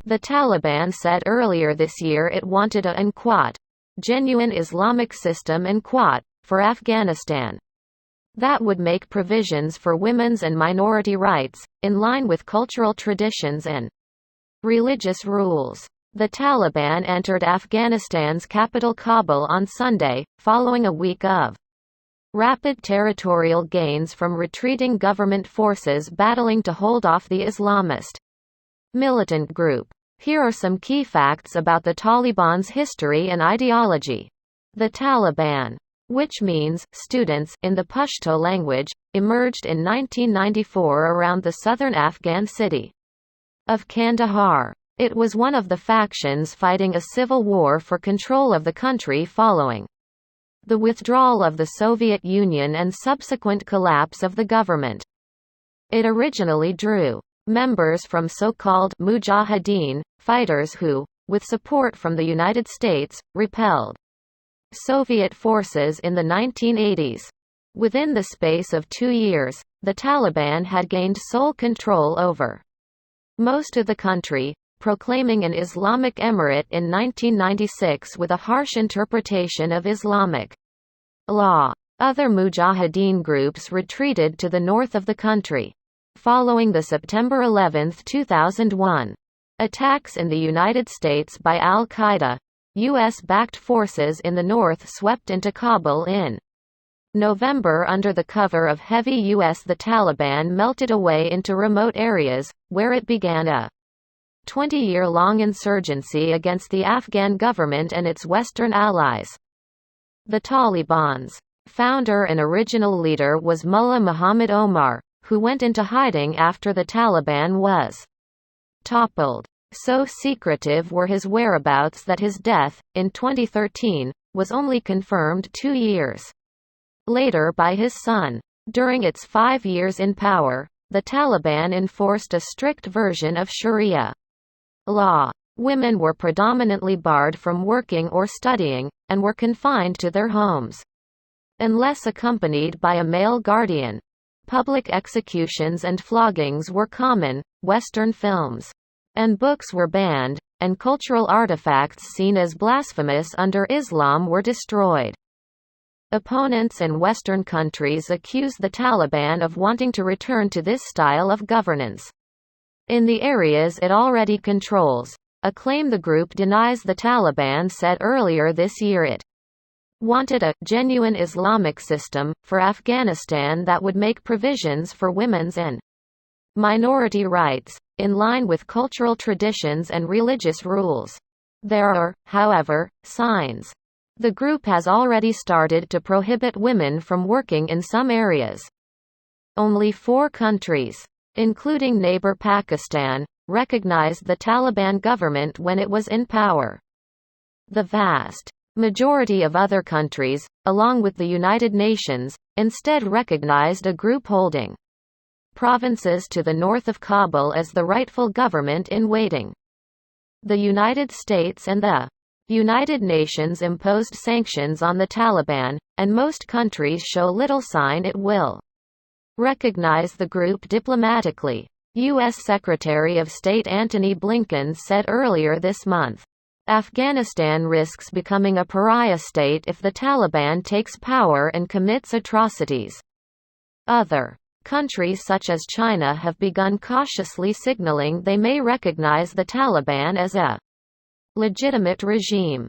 The Taliban said earlier this year it wanted a genuine Islamic system for Afghanistan. That would make provisions for women's and minority rights, in line with cultural traditions and religious rules. The Taliban entered Afghanistan's capital Kabul on Sunday, following a week of rapid territorial gains from retreating government forces battling to hold off the Islamist militant group. Here are some key facts about the Taliban's history and ideology. The Taliban, which means students in the Pashto language, emerged in 1994 around the southern Afghan city of Kandahar. It was one of the factions fighting a civil war for control of the country following the withdrawal of the Soviet Union and subsequent collapse of the government. It originally drew members from so-called mujahideen, fighters who, with support from the United States, repelled Soviet forces in the 1980s. Within the space of 2 years, the Taliban had gained sole control over most of the country, proclaiming an Islamic emirate in 1996 with a harsh interpretation of Islamic law. Other mujahideen groups retreated to the north of the country. Following the September 11, 2001 attacks in the United States by al-Qaeda, U.S.-backed forces in the north swept into Kabul in November under the cover of heavy U.S. The Taliban melted away into remote areas, where it began a 20-year-long insurgency against the Afghan government and its Western allies. The Taliban's founder and original leader was Mullah Muhammad Omar, who went into hiding after the Taliban was toppled. So secretive were his whereabouts that his death, in 2013, was only confirmed 2 years later by his son. During its 5 years in power, the Taliban enforced a strict version of Sharia law. Women were predominantly barred from working or studying, and were confined to their homes unless accompanied by a male guardian. Public executions and floggings were common. Western films and books were banned, and cultural artifacts seen as blasphemous under Islam were destroyed. Opponents in Western countries accuse the Taliban of wanting to return to this style of governance in the areas it already controls, a claim the group denies. The Taliban said earlier this year it wanted a genuine Islamic system for Afghanistan that would make provisions for women's and minority rights, in line with cultural traditions and religious rules. There are, however, signs. The group has already started to prohibit women from working in some areas. Only 4 countries, including neighbor Pakistan, recognized the Taliban government when it was in power. The vast majority of other countries, along with the United Nations, instead recognized a group holding provinces to the north of Kabul as the rightful government in waiting. The United States and the United Nations imposed sanctions on the Taliban, and most countries show little sign it will recognize the group diplomatically. U.S. Secretary of State Antony Blinken said earlier this month, Afghanistan risks becoming a pariah state if the Taliban takes power and commits atrocities. Other countries such as China have begun cautiously signaling they may recognize the Taliban as a legitimate regime.